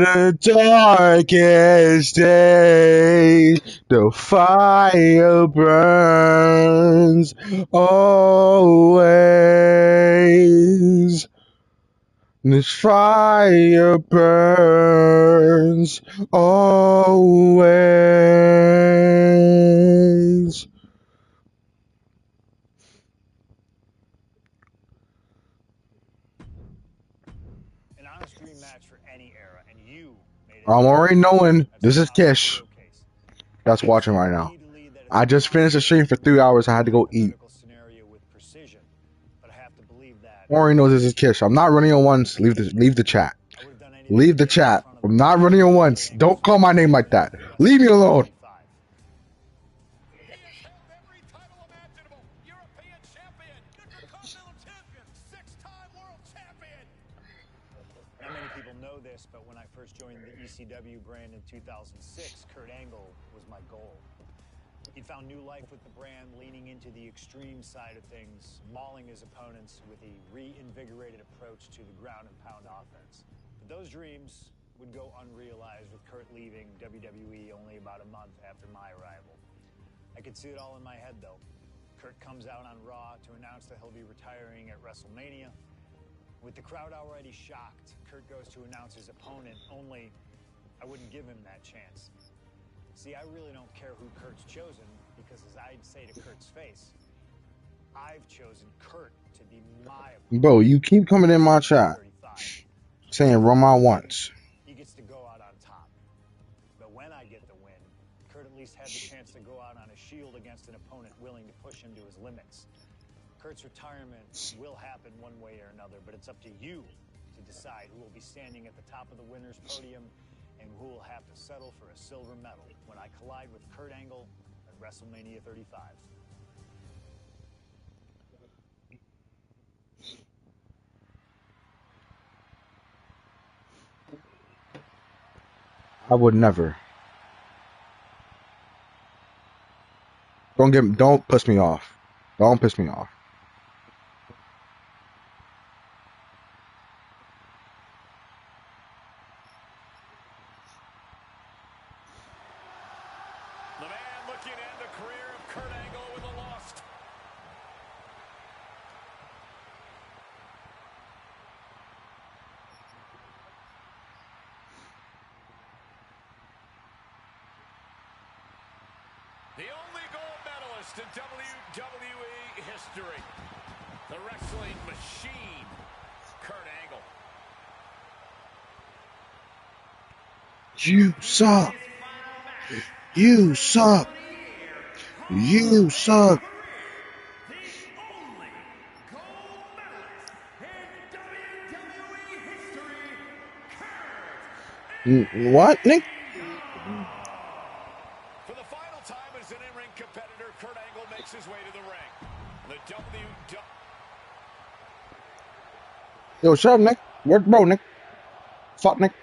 the darkest day, the fire burns always. This fire burns always. An honest dream match for any era, and you made it. I'm already knowing this is Kish that's watching right now. I just finished the stream for 3 hours. I had to go eat. Already knows this is Kish. I'm not running on once. Leave the chat. Leave the chat. I'm not running on once. Don't call my name like that. Leave me alone. Not many people know this, but when I first joined the ECW brand in 2006, Kurt Angle was my goal. He found new life with the brand, leaning into the extreme side of things, mauling his opponents with a reinvigorated approach to the ground and pound offense. But those dreams would go unrealized with Kurt leaving WWE only about a month after my arrival. I could see it all in my head, though. Kurt comes out on Raw to announce that he'll be retiring at WrestleMania. With the crowd already shocked, Kurt goes to announce his opponent, only I wouldn't give him that chance. See, I really don't care who Kurt's chosen, because as I'd say to Kurt's face, I've chosen Kurt to be my opponent. Bro, you keep coming in my chat saying run my once. He gets to go out on top. But when I get the win, Kurt at least had the chance to go out on a shield against an opponent willing to push him to his limits. Kurt's retirement will happen one way or another, but it's up to you to decide who will be standing at the top of the winner's podium and who will have to settle for a silver medal when I collide with Kurt Angle at WrestleMania 35. I would never. Don't piss me off. Don't piss me off. The man looking to end the career of Kurt Angle with a loss. The only gold medalist in WWE history. The wrestling machine, Kurt Angle. You suck. You suck. You suck. What, Nick? For the final time as an in-ring competitor, Kurt Angle makes his way to the ring. The WWE... Yo, shut up, Nick. Where's bro, Nick? Fuck, Nick.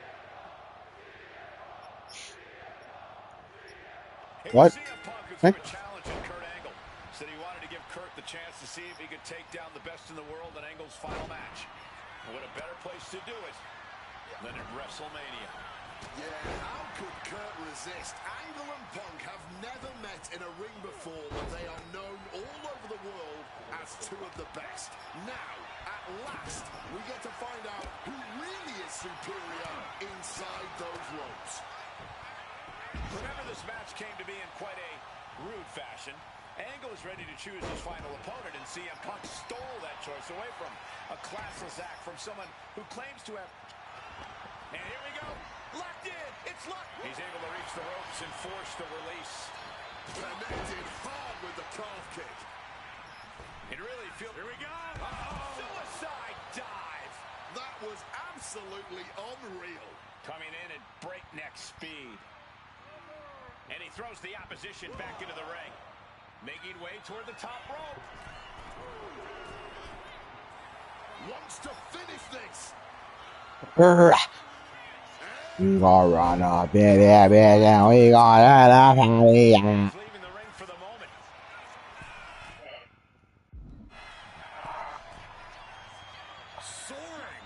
What? Nick? Challenging Kurt Angle. Said he wanted to give Kurt the chance to see if he could take down the best in the world in Angle's final match. What a better place to do it than at WrestleMania. Yeah, how could Kurt resist? Angle and Punk have never met in a ring before, but they are known all over the world as two of the best. Now, at last, we get to find out who really is superior inside those ropes. Remember, this match came to be in quite a rude fashion. Angle is ready to choose his final opponent, and CM Punk stole that choice away from a classless act from someone who claims to have... And here we go. Locked in. It's locked. He's able to reach the ropes and force the release. Connected hard with the calf kick. It really feels... Here we go. Uh-oh. Suicide dive. That was absolutely unreal. Coming in at breakneck speed. And he throws the opposition back into the ring. Making way toward the top rope. Wants to finish this. We gonna run up in there, bitch, we gonna run up in Leaving the ring for the moment. Soaring.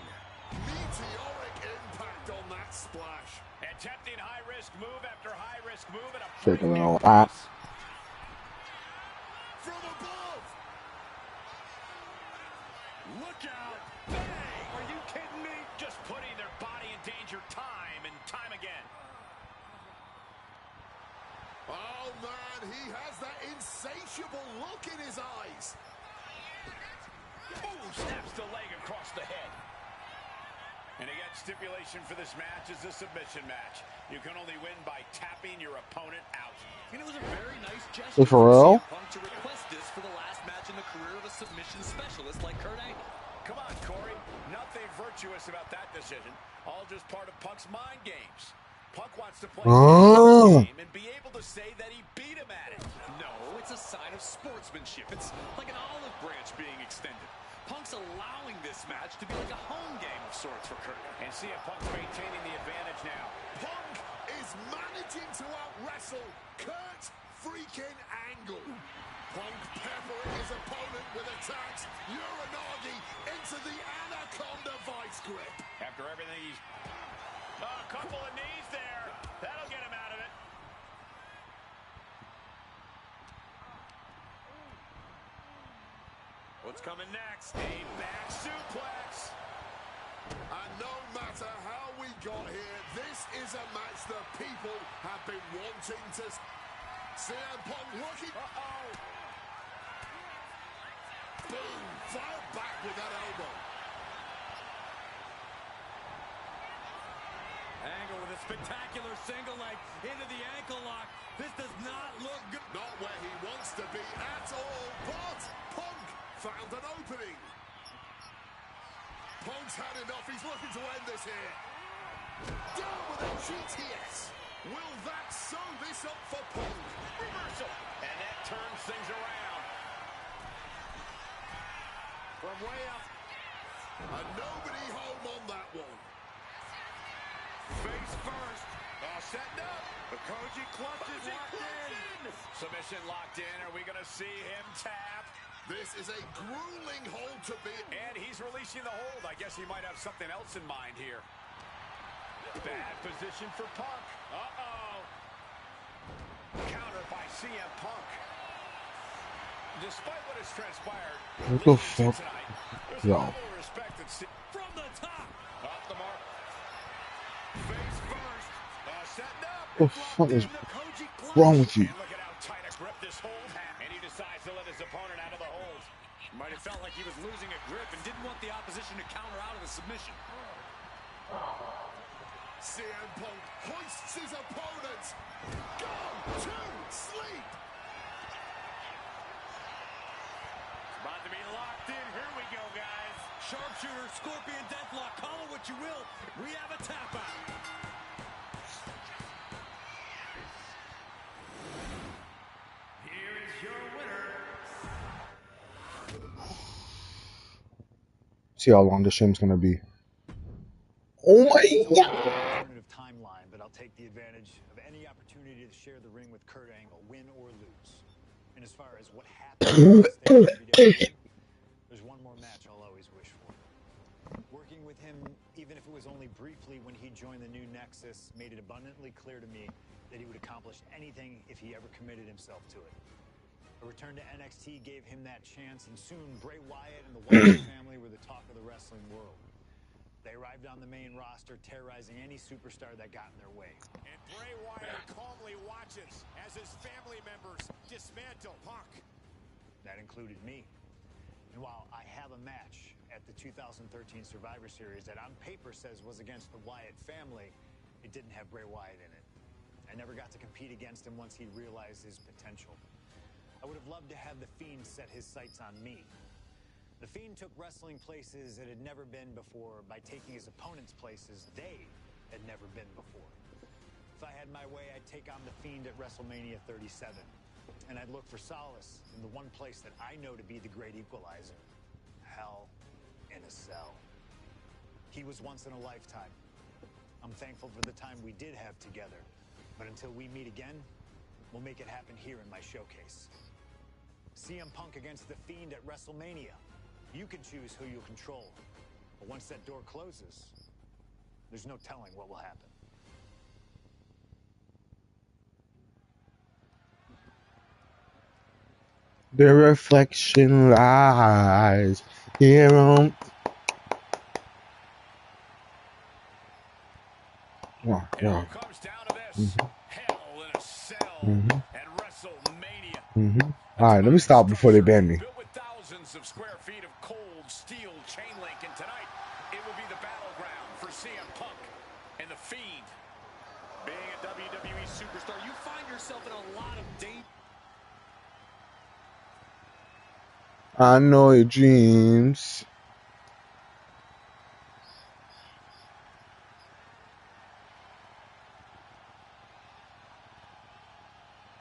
Meteoric impact on that Splash. Attempting high-risk move after high-risk move and a Shaking it all. From above. Look out. Bang! Are you kidding me? Just putting their body in danger time and time again. Oh, man, he has that insatiable look in his eyes. Ooh, snaps the leg across the head. And again, stipulation for this match is a submission match. You can only win by tapping your opponent out. And it was a very nice gesture For real? CM Punk to request this for the last match in the career of a submission specialist like Kurt Angle. Come on, Corey. Nothing virtuous about that decision. All just part of Punk's mind games. Punk wants to play Oh. the game and be able to say that he beat him at it. No, it's a sign of sportsmanship. It's like an olive branch being extended. Punk's allowing this match to be like a home game of sorts for Kurt. And CM Punk's maintaining the advantage now. Punk is managing to out-wrestle Kurt freaking Angle. Punk peppering his opponent with attacks. Uranagi into the Anaconda vice grip. After everything he's... Oh, a couple of knees there. That'll get him out of it. What's coming next? A back suplex. And no matter how we got here, this is a match the people have been wanting to... CM Punk looking... Uh-oh. Boom. Fired back with that elbow. Angle with a spectacular single leg into the ankle lock. This does not look good. Not where he wants to be at all, but Punk found an opening. Punk's had enough. He's looking to end this here. Down with a GTS. Will that sew this up for Punk? Reversal. And that turns things around. From way up. And nobody home on that one. Face first. Setting up. The Koji clutch is locked in. Submission locked in. Are we going to see him tap? This is a grueling hold to be. And he's releasing the hold. I guess he might have something else in mind here. Bad position for Punk. Uh-oh. Counter by CM Punk. Despite what has transpired, What the fuck? tonight, there's Yo. a level of respect that From the top. off the mark. Face first. Setting up. What the fuck is The Koji clutch. wrong with you? And look at how tight a grip this hold has. And he decides to let his opponent out of the hold. Might have felt like he was losing a grip and didn't want the opposition to counter out of the submission. CM Punk hoists his opponent. Go to sleep. About to be locked in. Here we go, guys. Sharpshooter, Scorpion Deathlock, call it what you will. We have a tap out. Here is your winner. See how long this show's gonna be. Oh my god! Alternative timeline, but I'll take the advantage of any opportunity to share the ring with Kurt Angle, win or lose. And as far as what happened, there's one more match I'll always wish for. Working with him, even if it was only briefly when he joined the new Nexus, made it abundantly clear to me that he would accomplish anything if he ever committed himself to it. A return to NXT gave him that chance, and soon Bray Wyatt and the Wyatt family were the talk of the wrestling world. They arrived on the main roster, terrorizing any superstar that got in their way. And Bray Wyatt calmly watches as his family members dismantle Punk. That included me. And while I have a match at the 2013 Survivor Series that on paper says was against the Wyatt family, it didn't have Bray Wyatt in it. I never got to compete against him once he realized his potential. I would have loved to have The Fiend set his sights on me. The Fiend took wrestling places it had never been before by taking his opponents places they had never been before. If I had my way, I'd take on The Fiend at WrestleMania 37. And I'd look for solace in the one place that I know to be the great equalizer. Hell in a Cell. He was once in a lifetime. I'm thankful for the time we did have together. But until we meet again, we'll make it happen here in my showcase. CM Punk against The Fiend at WrestleMania. You can choose who you'll control. But once that door closes, There's no telling what will happen. The reflection lies here on. Oh, It all yeah. comes down to this. Hell in a Cell and WrestleMania. All right, let me stop before they ban me. Built with thousands of square feet of cold steel chain link, and tonight it will be the battleground for CM Punk and The Fiend. Being a WWE superstar, you find yourself in a lot of danger. I know your dreams.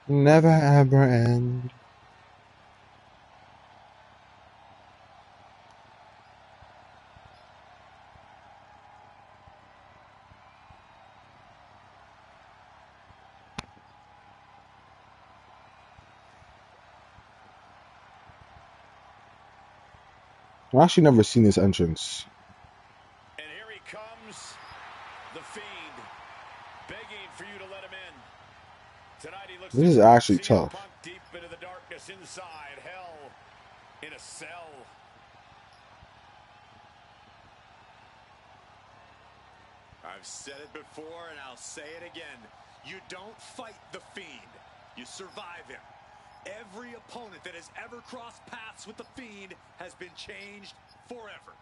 Never ever end. I've actually never seen this entrance. And here he comes, The Fiend, begging for you to let him in. Tonight he looks. This is actually CM tough. Punk deep into the darkness inside hell in a cell. I've said it before and I'll say it again. You don't fight the Fiend. You survive him. Every opponent that has ever crossed paths with the Fiend has been changed forever.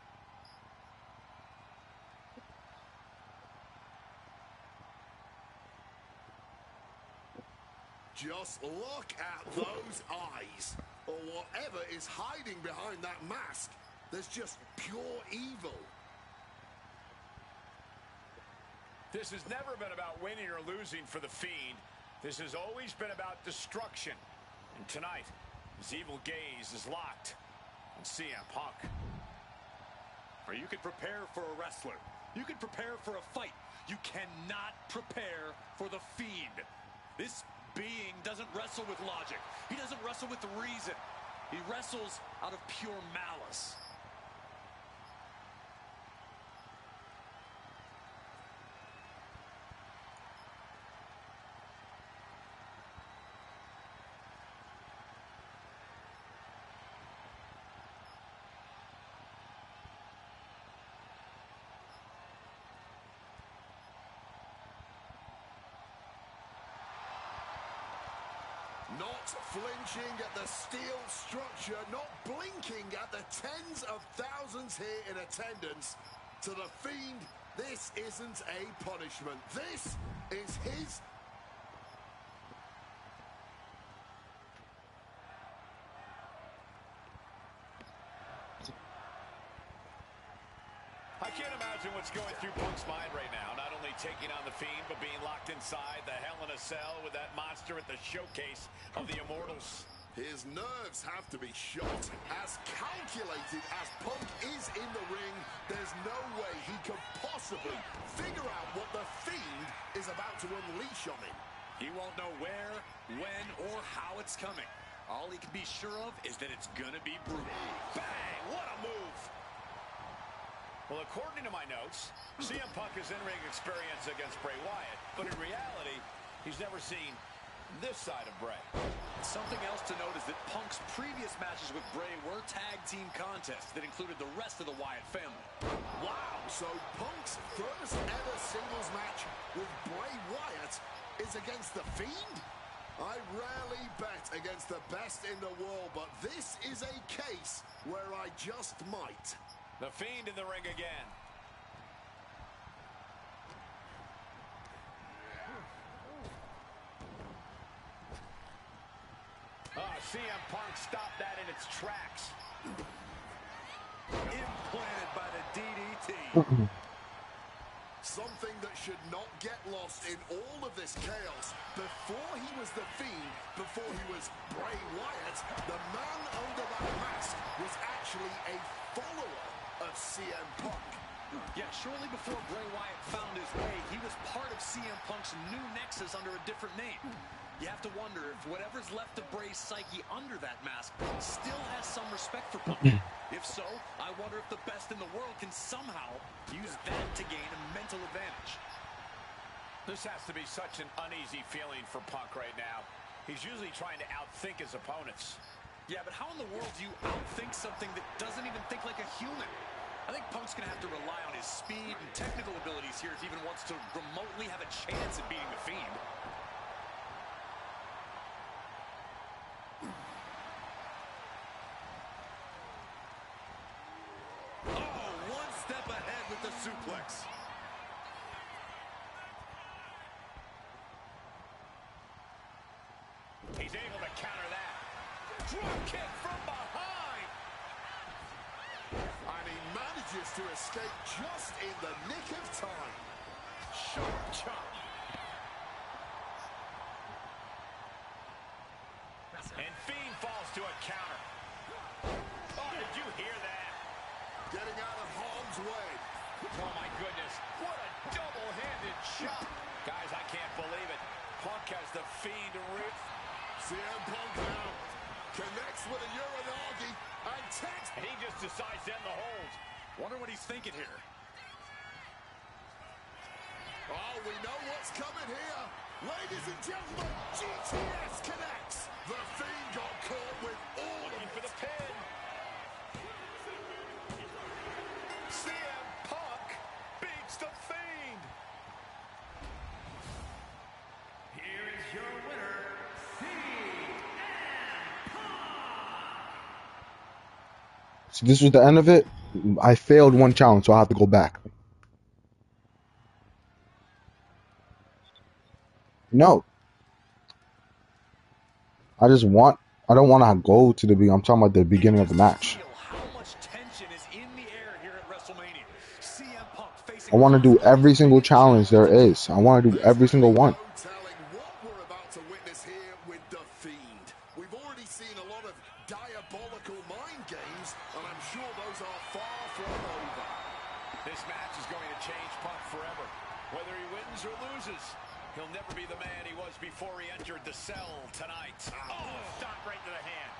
Just look at those eyes, or whatever is hiding behind that mask. There's just pure evil. This has never been about winning or losing for the Fiend. This has always been about destruction. And tonight, his evil gaze is locked on CM Punk. Or you could prepare for a wrestler. You could prepare for a fight. You cannot prepare for the Fiend. This being doesn't wrestle with logic. He doesn't wrestle with reason. He wrestles out of pure malice. Not flinching at the steel structure, not blinking at the tens of thousands here in attendance. To the Fiend, this isn't a punishment. This is his... I can't imagine what's going through Punk's mind right now. Not only taking on the Fiend, but being locked inside the Hell in a Cell with that monster at the showcase of the Immortals. His nerves have to be shot. As calculated as Punk is in the ring, there's no way he could possibly figure out what the Fiend is about to unleash on him. He won't know where, when, or how it's coming. All he can be sure of is that it's gonna be brutal. Bang! What a move! Well, according to my notes, CM Punk has in-ring experience against Bray Wyatt, but in reality, he's never seen this side of Bray. Something else to note is that Punk's previous matches with Bray were tag team contests that included the rest of the Wyatt family. Wow, so Punk's first ever singles match with Bray Wyatt is against the Fiend? I rarely bet against the best in the world, but this is a case where I just might. The Fiend in the ring again. CM Punk stopped that in its tracks. Implanted by the DDT. Something that should not get lost in all of this chaos. Before he was the Fiend, before he was Bray Wyatt, the man under that mask was actually a follower of CM Punk. Yeah, shortly before Bray Wyatt found his way, he was part of CM Punk's new nexus under a different name. You have to wonder if whatever's left of Bray's psyche under that mask still has some respect for Punk. If so, I wonder if the best in the world can somehow use that to gain a mental advantage. This has to be such an uneasy feeling for Punk right now. He's usually trying to outthink his opponents. Yeah, but how in the world do you outthink something that doesn't even think like a human? I think Punk's going to have to rely on his speed and technical abilities here if he even wants to remotely have a chance at beating the Fiend. Oh, one step ahead with the suplex. He's able to counter that. Drop kick from behind. And he manages to escape just in the nick of time. Sharp chop. And Fiend falls to a counter. Oh, did you hear that? Getting out of harm's way. Oh, my goodness. What a double-handed shot. Guys, I can't believe it. Punk has the Fiend root. CM Punk now connects with a Uranagi and takes. And he just decides to end the hold. Wonder what he's thinking here. Oh, we know what's coming here. Ladies and gentlemen, GTS connects. The Fiend got caught with all of Looking for it. the pin. CM Punk beats the Fiend. Here is your winner, CM Punk. So this was the end of it. I failed one challenge, so I have to go back. No. I don't want to go to the beginning. I'm talking about the beginning of the match. How much tension is in the air here at WrestleMania? CM Punk facing I want to do every single challenge there is. I want to do every single one. No telling what we're about to witness here with the Fiend. We've already seen a lot of diabolical mind games, and I'm sure those are far from over. This match is going to change Punk forever. Whether he wins or loses, he'll never be the man he was before he entered the cell tonight. Oh, stop right to the hand.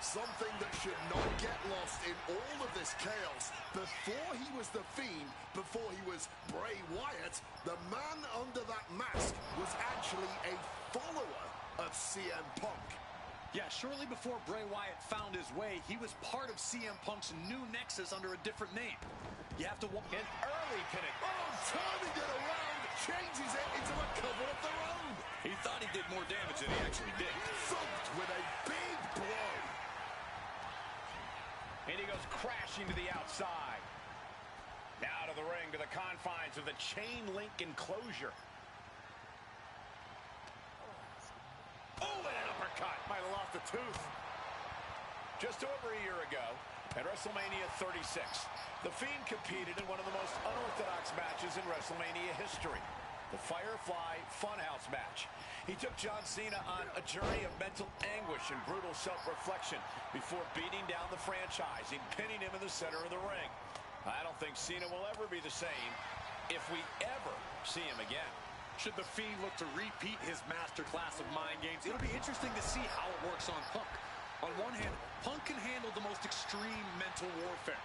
Something that should not get lost in all of this chaos. Before he was the Fiend, before he was Bray Wyatt, the man under that mask was actually a follower of CM Punk. Yeah, shortly before Bray Wyatt found his way, he was part of CM Punk's new nexus under a different name. You have to walk An early connect. Oh, turning it around, changes it into a cover of their own. He thought he did more damage than he actually did. Thumped with a big blow. And he goes crashing to the outside. Now to the ring, to the confines of the chain link enclosure. Oh, and an uppercut. Might have lost a tooth. Just over a year ago, at WrestleMania 36, The Fiend competed in one of the most unorthodox matches in WrestleMania history, the Firefly Funhouse match. He took John Cena on a journey of mental anguish and brutal self-reflection before beating down the franchise and pinning him in the center of the ring. I don't think Cena will ever be the same if we ever see him again. Should the Fiend look to repeat his masterclass of mind games, it'll be interesting to see how it works on Punk. On one hand, Punk can handle the most extreme mental warfare.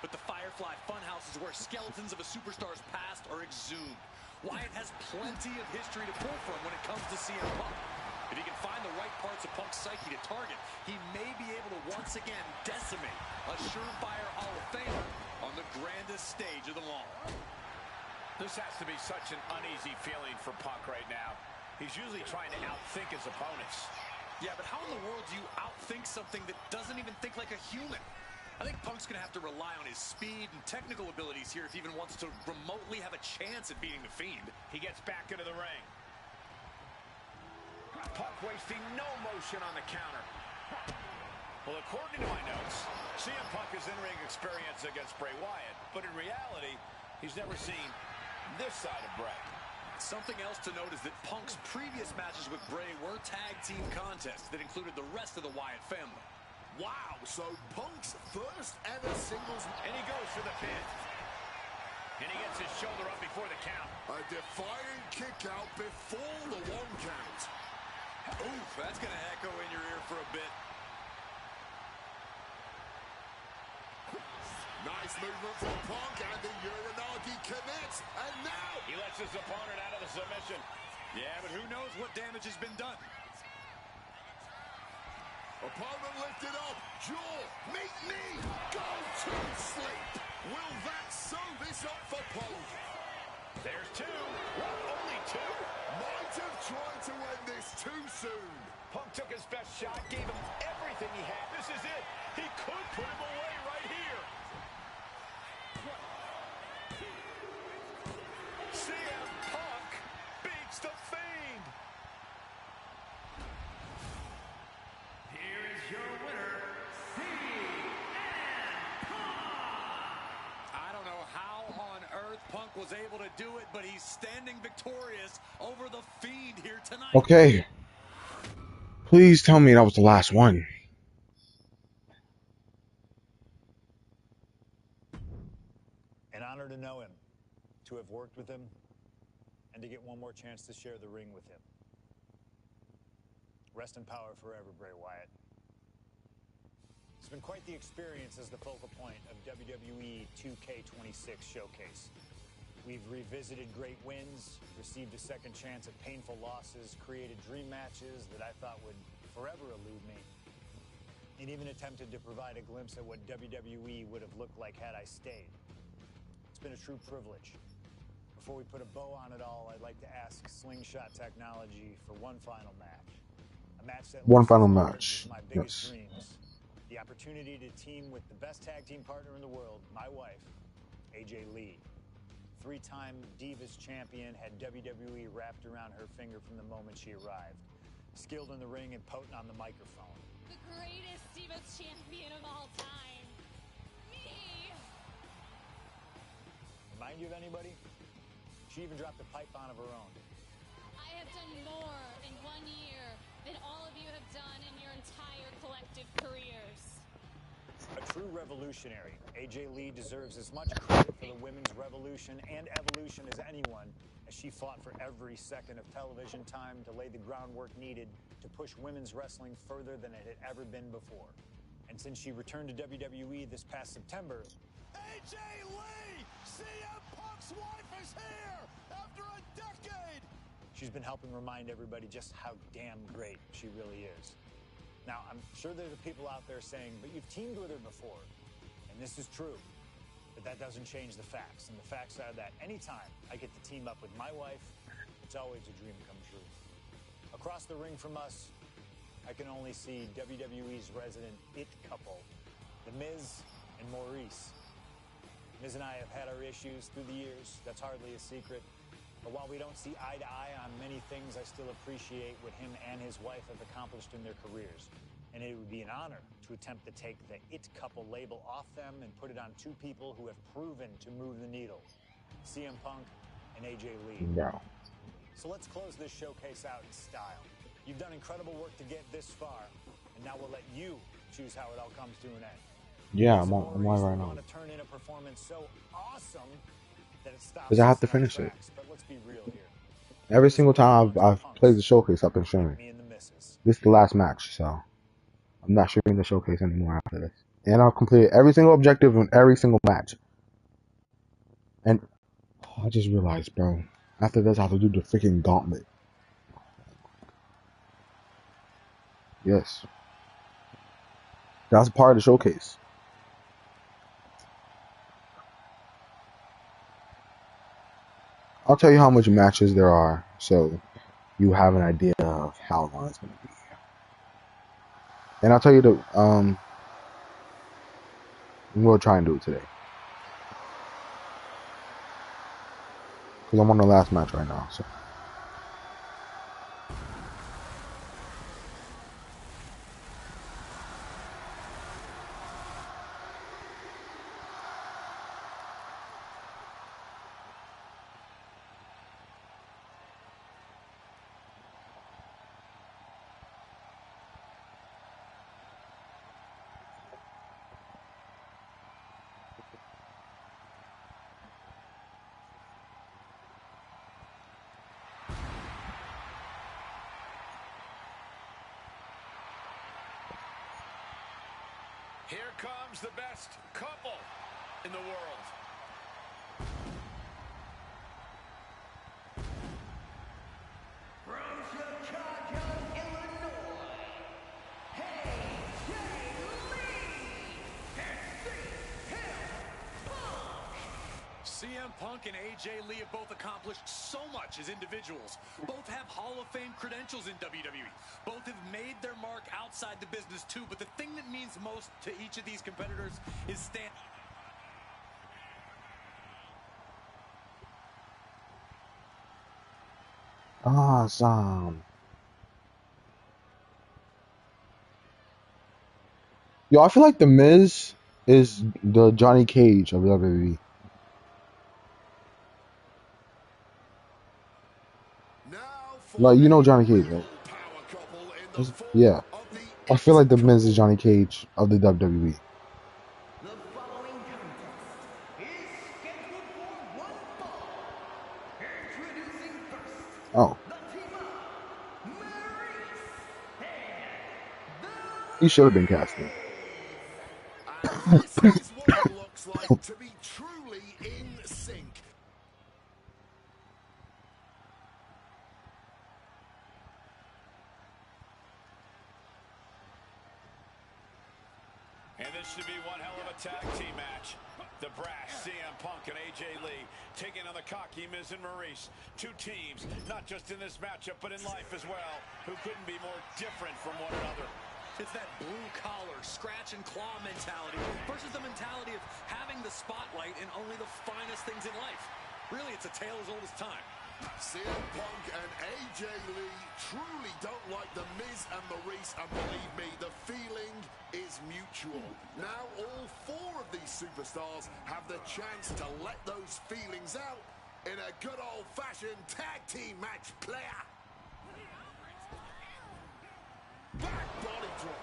But the Firefly Funhouse is where skeletons of a superstar's past are exhumed. Wyatt has plenty of history to pull from when it comes to CM Punk. If he can find the right parts of Punk's psyche to target, he may be able to once again decimate a surefire Hall of Famer on the grandest stage of them all. This has to be such an uneasy feeling for Punk right now. He's usually trying to outthink his opponents. Yeah, but how in the world do you outthink something that doesn't even think like a human? I think Punk's going to have to rely on his speed and technical abilities here if he even wants to remotely have a chance at beating the Fiend. He gets back into the ring. Punk wasting no motion on the counter. Well, according to my notes, CM Punk has in-ring experience against Bray Wyatt, but in reality, he's never seen this side of Bray. Something else to note is that Punk's previous matches with Bray were tag team contests that included the rest of the Wyatt family. Wow, so Punk's first ever singles. And he goes for the pin. And he gets his shoulder up before the count. A defying kick out before the one count. Oof, that's going to echo in your ear for a bit. Nice movement from Punk, and the Uranagi connects. And now He lets his opponent out of the submission. Yeah, but who knows what damage has been done. opponent lifted up. Jaw, meet knee, go to sleep. Will that sew this up for Punk? There's two. What, only two? Might have tried to end this too soon. Punk took his best shot, gave him everything he had. This is it. He could put him away right here. CM Punk beats the Fiend. Here is your winner, CM Punk. I don't know how on earth Punk was able to do it, but he's standing victorious over the Fiend here tonight. Okay. Please tell me that was the last one. An honor to know him, to have worked with him, and to get one more chance to share the ring with him. Rest in power forever, Bray Wyatt. It's been quite the experience as the focal point of WWE2K26 showcase. We've revisited great wins, received a second chance at painful losses, created dream matches that I thought would forever elude me, and even attempted to provide a glimpse at what WWE would have looked like had I stayed. It's been a true privilege. Before we put a bow on it all, I'd like to ask Slingshot Technology for one final match. A match that One final lives match. with my biggest Yes. dreams. The opportunity to team with the best tag team partner in the world, my wife, AJ Lee. Three-time Divas champion, had WWE wrapped around her finger from the moment she arrived. Skilled in the ring and potent on the microphone. The greatest Divas champion of all time. Me! Remind you of anybody? She even dropped a pipe on of her own. I have done more in 1 year than all of you have done in your entire collective careers. A true revolutionary, AJ Lee deserves as much credit for the women's revolution and evolution as anyone, as she fought for every second of television time to lay the groundwork needed to push women's wrestling further than it had ever been before. And since she returned to WWE this past September, AJ Lee! CM Punk's wife is here after a decade! she's been helping remind everybody just how damn great she really is. Now, I'm sure there are people out there saying, but you've teamed with her before. And this is true. But that doesn't change the facts. And the facts are that anytime I get to team up with my wife, it's always a dream come true. Across the ring from us, I can only see WWE's resident it couple, The Miz and Maurice. Miz and I have had our issues through the years. That's hardly a secret. But while we don't see eye to eye on many things, I still appreciate what him and his wife have accomplished in their careers. And it would be an honor to attempt to take the it couple label off them and put it on two people who have proven to move the needle, CM Punk and AJ Lee. Wow. So let's close this showcase out in style. You've done incredible work to get this far, and now we'll let you choose how it all comes to an end. Yeah, I'm on right now. Want to turn in a performance so awesome that it stops. Because I have to us in our finish it. tracks. But let's be real here. Every single time I've played the showcase, I've been streaming. Me and the missus. This is the last match, so I'm not streaming the showcase anymore after this. And I've completed every single objective in every single match. And I just realized, bro, after this I have to do the freaking gauntlet. Yes. That's part of the showcase. I'll tell you how much matches there are, so you have an idea of how long it's going to be. And I'll tell you we'll try and do it today. Because I'm on the last match right now, so. Here comes the best couple in the world. From Chicago, Illinois, AJ CM Punk and AJ Lee have both accomplished so much as individuals. Both have Hall of Fame credentials in WWE. Both have made their mark outside the business too, but the thing that means most to each of these competitors is Awesome. Yo, I feel like The Miz is the Johnny Cage of WWE. Like, you know Johnny Cage, right? Yeah. I feel like The Miz is Johnny Cage of the WWE. The following contest is scheduled for one fall. Introducing first, Oh. the team of Maurice and He should have been casted. And this is what it looks like to be truly in sync. And this should be one hell of a tag team match. The brash CM Punk and AJ Lee taking on the cocky Miz and Maurice. Two teams, not just in this matchup, but in life as well, who couldn't be more different from one another. It's that blue-collar, scratch-and-claw mentality versus the mentality of having the spotlight in only the finest things in life. Really, it's a tale as old as time. CM Punk and AJ Lee truly don't like the Miz and Maurice, and believe me, the feeling is mutual. Now all four of these superstars have the chance to let those feelings out in a good old-fashioned tag team match, player. Back body drop.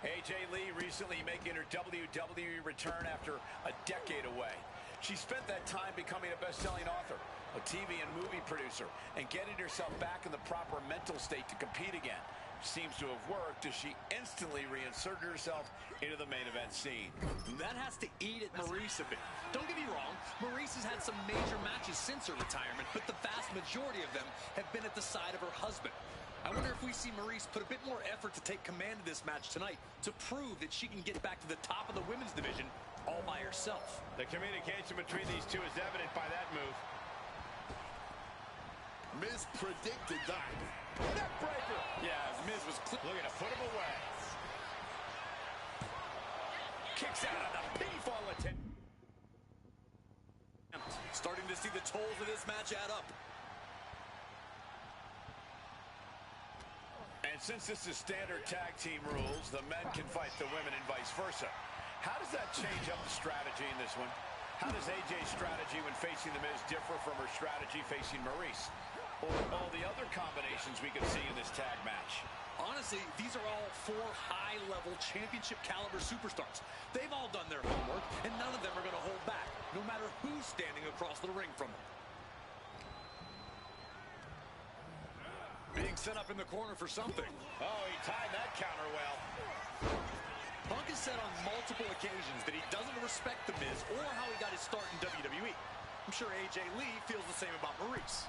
AJ Lee recently making her WWE return after a decade away. She spent that time becoming a best-selling author, a TV and movie producer, and getting herself back in the proper mental state to compete again. Seems to have worked as she instantly reinserted herself into the main event scene. That has to eat at Maurice a bit. Don't get me wrong, Maurice has had some major matches since her retirement, but the vast majority of them have been at the side of her husband. I wonder if we see Maurice put a bit more effort to take command of this match tonight to prove that she can get back to the top of the women's division all by herself. The communication between these two is evident by that move. Miz predicted that. Neck breaker. Yeah, Miz was looking to put him away. Kicks out on the pinfall attempt. Starting to see the tolls of this match add up. And since this is standard tag team rules, the men can fight the women and vice versa. How does that change up the strategy in this one? How does AJ's strategy when facing the Miz differ from her strategy facing Maurice? Or all the other combinations we could see in this tag match? Honestly, these are all four high-level championship caliber superstars. They've all done their homework, and none of them are going to hold back, no matter who's standing across the ring from them. Being set up in the corner for something. Oh, he timed that counter well. Punk has said on multiple occasions that he doesn't respect The Miz or how he got his start in WWE. I'm sure AJ Lee feels the same about Maurice.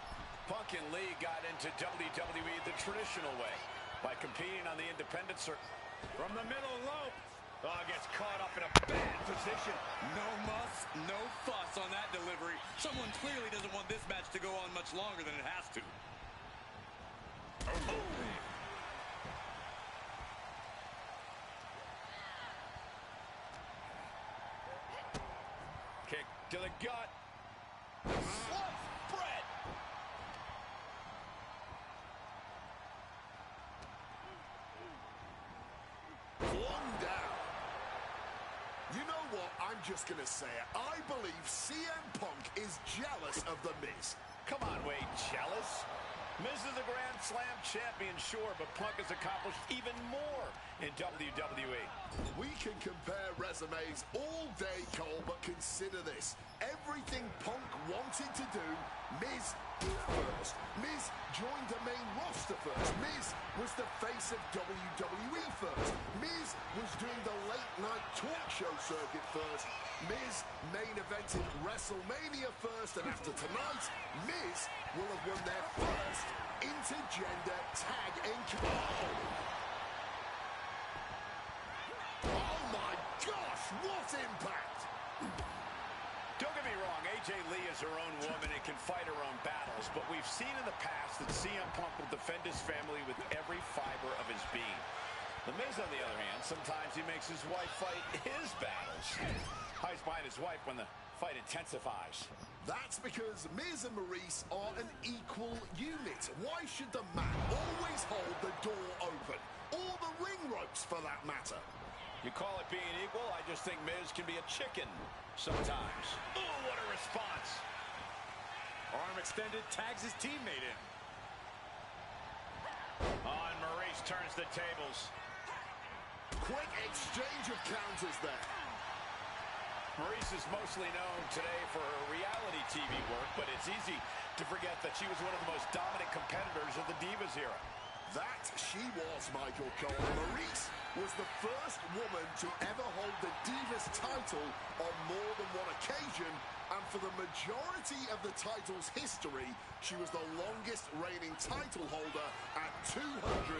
Punk and Lee got into WWE the traditional way, by competing on the independent circuit. From the middle rope. Oh, gets caught up in a bad position. No muss, no fuss on that delivery. Someone clearly doesn't want this match to go on much longer than it has to. Kick to the gut. Slump spread. Flung down. You know what? I'm just going to say it. I believe CM Punk is jealous of The Miz. Come on, Wade, jealous? Miz is a Grand Slam champion, sure, but Punk has accomplished even more in WWE. We can compare resumes all day, Cole, but consider this. Everything Punk wanted to do, Miz first. Miz joined the main roster first. Miz was the face of WWE first. Miz was doing the late night talk show circuit first. Miz main evented WrestleMania first, and after tonight, Miz will have won their first intergender tag encounter. Oh my gosh, what impact! Don't get me wrong, AJ Lee is her own woman and can fight her own battles, but we've seen in the past that CM Punk will defend his family with every fiber of his being. The Miz, on the other hand, sometimes he makes his wife fight his battles. Hides behind his wife when the fight intensifies. That's because Miz and Maurice are an equal unit. Why should the man always hold the door open? Or the ring ropes, for that matter? You call it being equal? I just think Miz can be a chicken sometimes. Oh, what a response. Arm extended, tags his teammate in. On, Maurice turns the tables. Quick exchange of counters there. Maurice is mostly known today for her reality TV work, but it's easy to forget that she was one of the most dominant competitors of the Divas era. That she was, Michael Cole. Maurice was the first woman to ever hold the Divas title on more than one occasion, and for the majority of the title's history, she was the longest reigning title holder at 211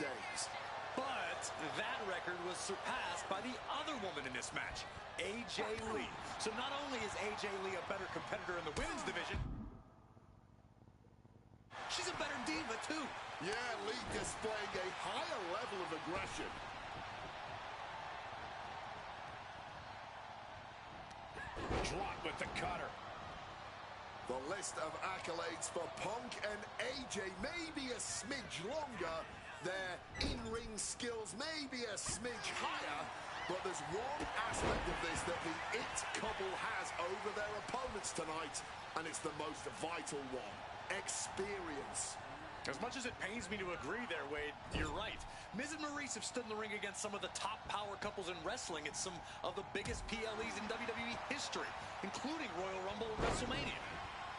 days. But that record was surpassed by the other woman in this match, AJ Lee. So not only is AJ Lee a better competitor in the women's division, she's a better diva too. Yeah, Lee displaying a higher level of aggression. Drop with the cutter. The list of accolades for Punk and AJ may be a smidge longer. Their in-ring skills may be a smidge higher. But there's one aspect of this that the It couple has over their opponents tonight, and it's the most vital one. Experience. As much as it pains me to agree there, Wade, you're right. Miz and Maurice have stood in the ring against some of the top power couples in wrestling at some of the biggest PLEs in WWE history, including Royal Rumble and WrestleMania.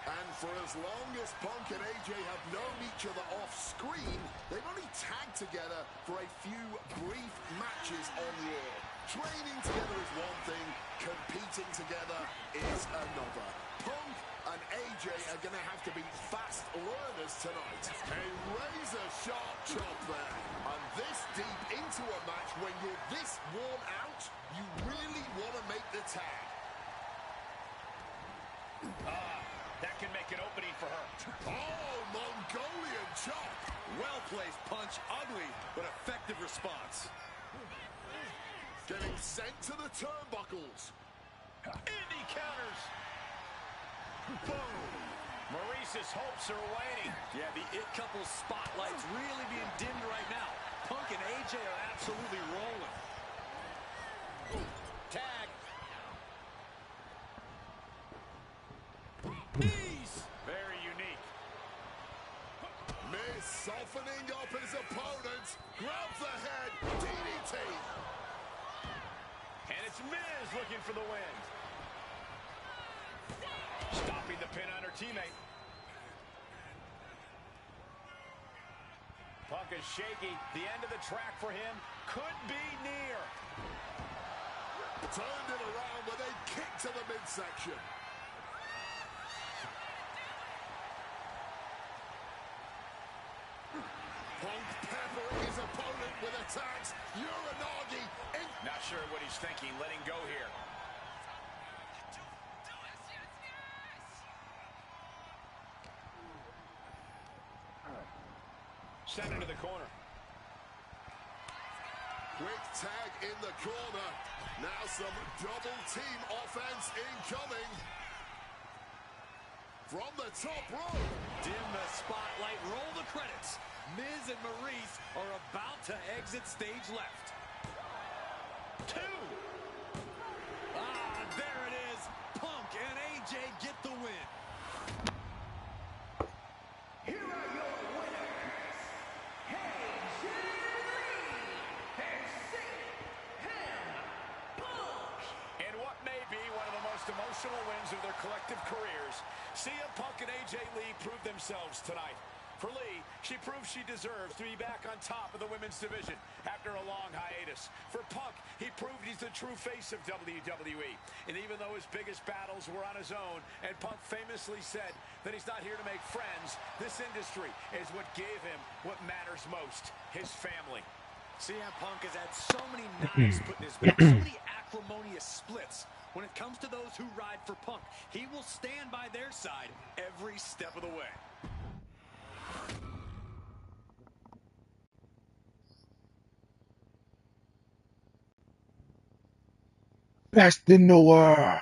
And for as long as Punk and AJ have known each other off-screen, they've only tagged together for a few brief matches on Raw. Training together is one thing, competing together is another. Punk and AJ are going to have to be fast learners tonight. A razor-sharp chop there. And this deep into a match, when you're this worn out, you really want to make the tag. That can make an opening for her. Oh, Mongolian chop. Well-placed punch, ugly, but effective response. Getting sent to the turnbuckles. Indy counters. Boom. Maurice's hopes are waning. Yeah, the It couple's spotlight's really being dimmed right now. Punk and AJ are absolutely rolling. Tag. Knees. Very unique. Miz softening up his opponent. Grabs the head. DDT. And it's Miz looking for the win. Stopping the pin on her teammate. Punk is shaky. The end of the track for him could be near. Turned it around with a kick to the midsection. Punk peppering his opponent with attacks. Uranagi. Not sure what he's thinking. Letting go here. Sent into the corner. Quick tag in the corner. Now some double team offense incoming. From the top rope. Dim the spotlight, roll the credits. Miz and Maurice are about to exit stage left. 2. Ah, there it is. Punk and AJ get the win. Here are your winners, AJ Lee and CM Punk. In what may be one of the most emotional wins of their collective careers, CM Punk and AJ Lee proved themselves tonight. For Lee, she proved she deserves to be back on top of the women's division after a long hiatus. For Punk, he proved he's the true face of WWE. And even though his biggest battles were on his own, and Punk famously said that he's not here to make friends, this industry is what gave him what matters most, his family. CM Punk has had so many knives put in his back, so many acrimonious splits. When it comes to those who ride for Punk, he will stand by their side every step of the way. Best in the world.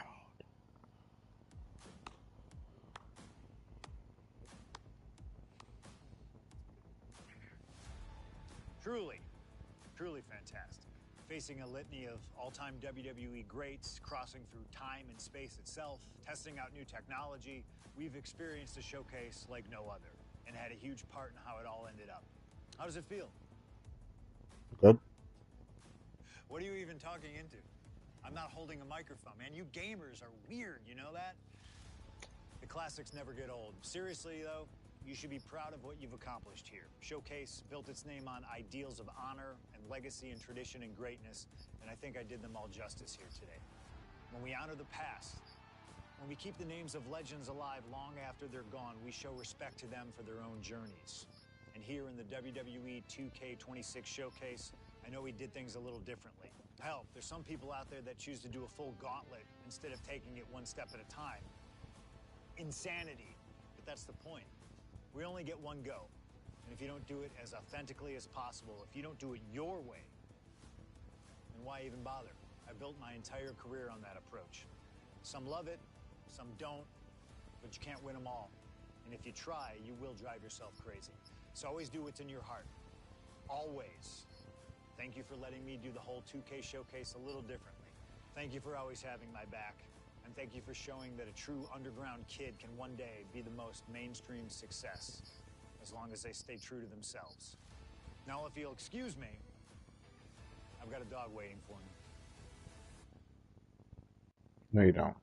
Truly fantastic. Facing a litany of all-time WWE greats, crossing through time and space itself, testing out new technology, we've experienced a showcase like no other and had a huge part in how it all ended up. How does it feel? Good. What are you even talking into? I'm not holding a microphone, man. You gamers are weird, you know that? The classics never get old. Seriously, though, you should be proud of what you've accomplished here. Showcase built its name on ideals of honor and legacy and tradition and greatness, and I think I did them all justice here today. When we honor the past, when we keep the names of legends alive long after they're gone, we show respect to them for their own journeys. And here in the WWE2K26 showcase, I know we did things a little differently. Hell, there's some people out there that choose to do a full gauntlet instead of taking it one step at a time. Insanity, but that's the point. We only get one go. And if you don't do it as authentically as possible, if you don't do it your way, then why even bother? I built my entire career on that approach. Some love it, some don't, but you can't win them all. And if you try, you will drive yourself crazy. So always do what's in your heart. Always. Thank you for letting me do the whole 2K showcase a little differently. Thank you for always having my back. And thank you for showing that a true underground kid can one day be the most mainstream success, as long as they stay true to themselves. Now, if you'll excuse me, I've got a dog waiting for me. No, you don't.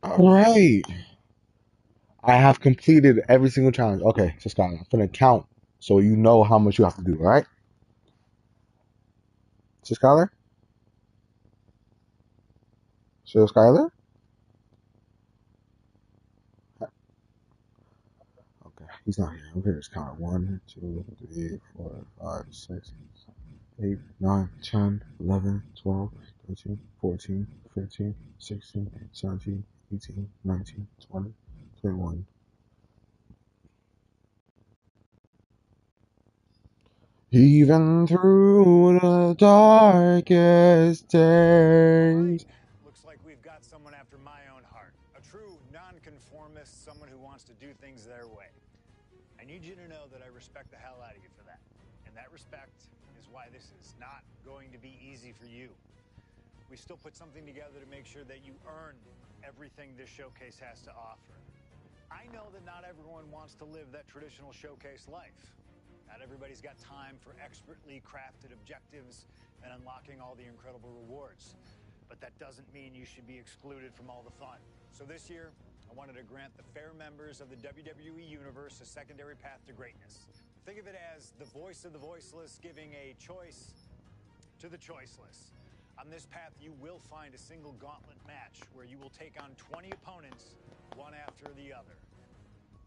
All right. I have completed every single challenge. Okay, so Scott, I'm gonna count so you know how much you have to do. All right. So Skylar. So Skylar. Okay, he's not here. Okay, let's count. 1, 2, 3, 4, 5, 6, 8, 9, 10, 11, 12, 13, 14, 15, 16, 17, 18, 19, 20, 21. Even through the darkest days. Looks like we've got someone after my own heart. A true nonconformist, someone who wants to do things their way. I need you to know that I respect the hell out of you for that. And that respect is why this is not going to be easy for you. We still put something together to make sure that you earn everything this showcase has to offer. I know that not everyone wants to live that traditional showcase life. Not everybody's got time for expertly crafted objectives and unlocking all the incredible rewards. But that doesn't mean you should be excluded from all the fun. So this year, I wanted to grant the fair members of the WWE Universe a secondary path to greatness. Think of it as the voice of the voiceless giving a choice to the choiceless. On this path, you will find a single gauntlet match where you will take on 20 opponents, one after the other.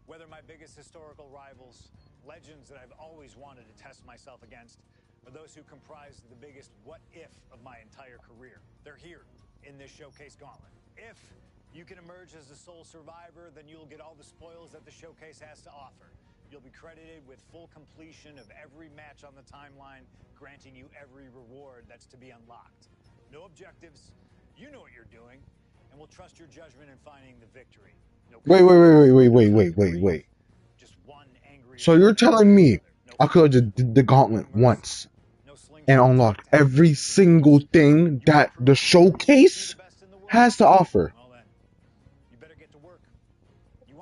Whether my biggest historical rivals, legends that I've always wanted to test myself against, or those who comprise the biggest what-if of my entire career. They're here in this showcase gauntlet. If you can emerge as a sole survivor, then you'll get all the spoils that the showcase has to offer. You'll be credited with full completion of every match on the timeline, granting you every reward that's to be unlocked. No objectives, you know what you're doing, and we'll trust your judgment in finding the victory. No Wait. just one angry. So you're telling me I could have just did the gauntlet once and unlocked every single thing that the showcase has to offer? Well then, you better get to work.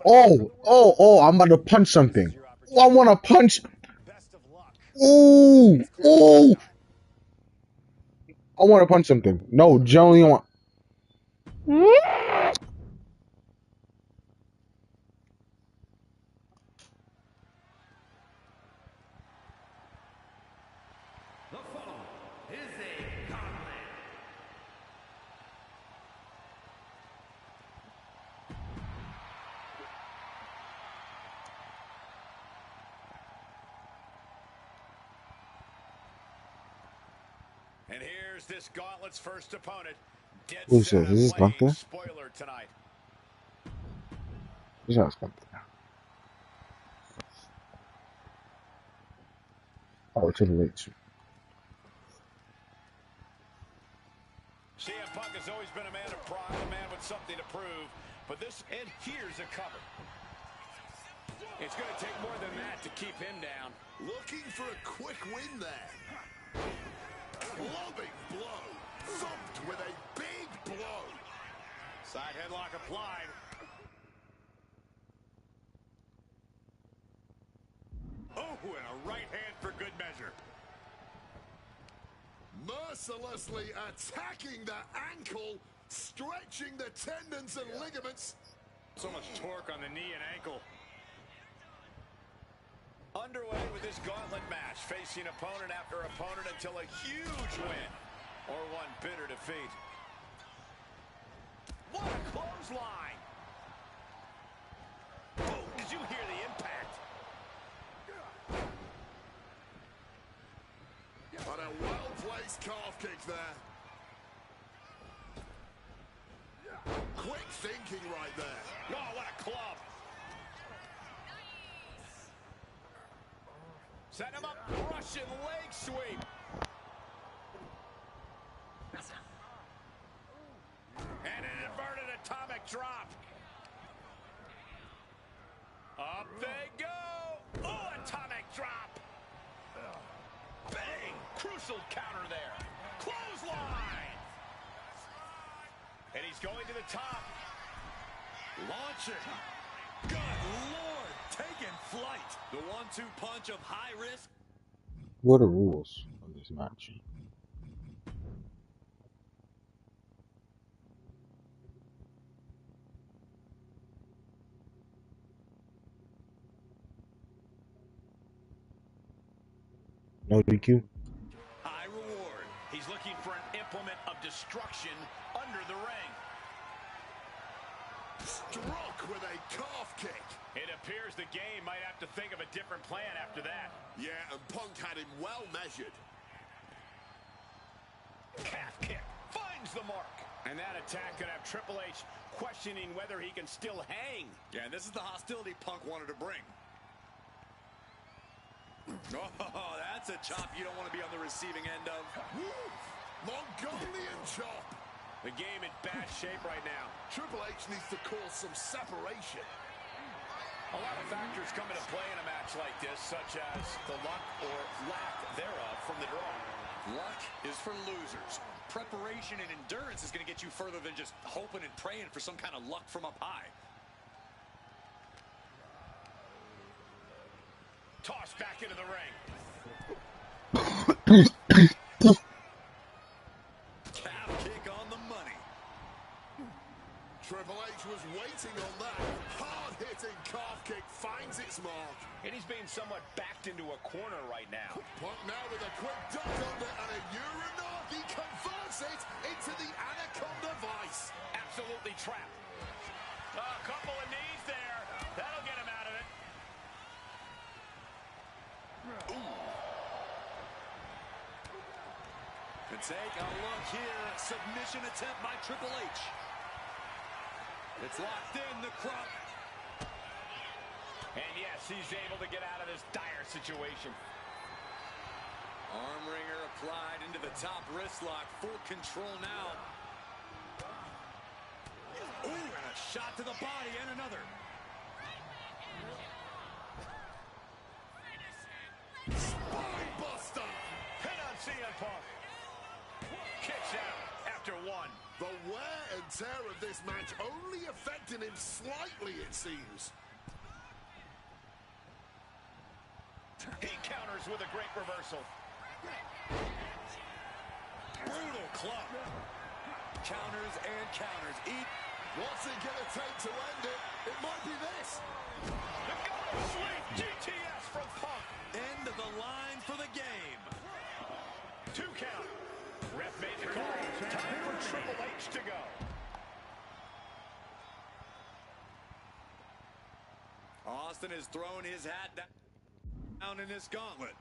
Oh, I'm about to punch something. Oh, I want to punch. Best of luck. I want to punch something. No, generally I want. The foe is a gauntlet. And here's this gauntlet's first opponent. Dead Who set says on this is playing Gunther? spoiler tonight. This is Gunther. Oh, Triple H. CM Punk has always been a man of pride, a man with something to prove. But this, and here's a cover. It's going to take more than that to keep him down. Looking for a quick win there. Lobbing blow. Thumped with a big blow. Side headlock applied. Oh, and a right hand for good measure. Mercilessly attacking the ankle, stretching the tendons and ligaments. So much torque on the knee and ankle. Underway with this gauntlet match, facing opponent after opponent until a huge win or one bitter defeat. What a clothesline! Oh, did you hear the impact? On a well-placed calf kick there. Quick thinking right there. Oh, what a club! Set him up, Russian leg sweep. And an inverted atomic drop. Up they go. Oh, atomic drop. Bang! Crucial counter there. Clothesline. And he's going to the top. Launching. Good Lord, taking flight. The 1-2 punch of high risk. What are the rules of this match? No DQ? High reward. He's looking for an implement of destruction under the ring. Struck with a calf kick. It appears the game might have to think of a different plan after that. Yeah, and Punk had him well measured. Calf kick finds the mark. And that attack could have Triple H questioning whether he can still hang. Yeah, and this is the hostility Punk wanted to bring. Oh, that's a chop you don't want to be on the receiving end of. Woo! Mongolian chop. The game in bad shape right now. Triple H needs to cause some separation. A lot of factors come into play in a match like this, such as the luck or lack thereof from the draw. Luck is for losers. Preparation and endurance is going to get you further than just hoping and praying for some kind of luck from up high. Tossed back into the ring. Calf kick on the money. Triple H was waiting on that. Hard-hitting calf kick finds its mark. And he's being somewhat backed into a corner right now. Punk now with a quick duck under and a Uranagi converts it into the Anaconda Vice. Absolutely trapped. A couple of knees there. That'll get him out of it. And take a look here. Submission attempt by Triple H. It's locked in, the crop. And yes, he's able to get out of this dire situation. Arm wringer applied into the top wrist lock. Full control now. Ooh, and a shot to the body and another. Spine buster. Hit on CM Punk. Kicks out after one. The wear and tear of this match only affecting him slightly, it seems. He counters with a great reversal. Brutal club. Counters and counters. What's it going to take to end it? It might be this. The Gauntlet Sweep GTS from Punk. End of the line for the game. 2 count. Ref made the call. Time for Triple H to go. Austin has thrown his hat down in this gauntlet.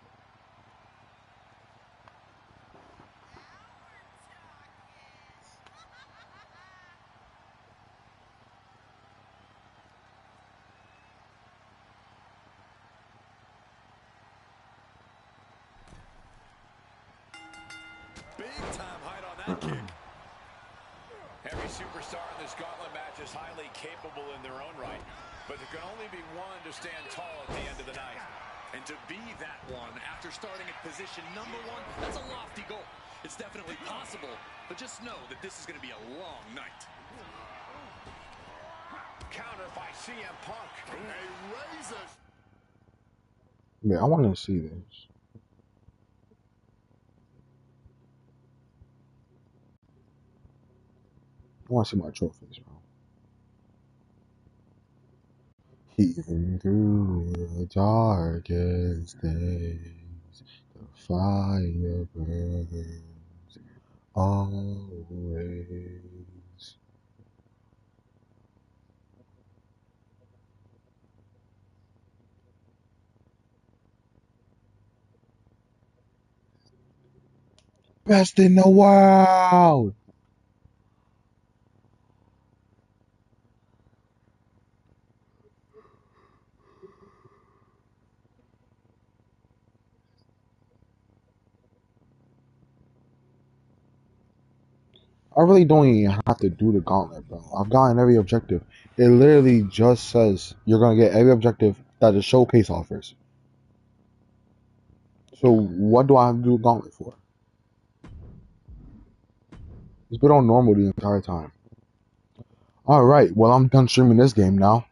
Big time height on that kick. Every superstar in this gauntlet match is highly capable in their own right, but there can only be one to stand tall at the end of the night. And to be that one after starting at position #1, that's a lofty goal. It's definitely possible, but just know that this is going to be a long night. Counter by CM Punk. A razor. Yeah, I want to see this. I want to see my trophies, bro. Even through the darkest days, the fire burns always. Best in the world! I really don't even have to do the gauntlet, bro. I've gotten every objective. It literally just says you're gonna get every objective that the showcase offers. So what do I have to do a gauntlet for? It's been on normal the entire time. Alright, well I'm done streaming this game now.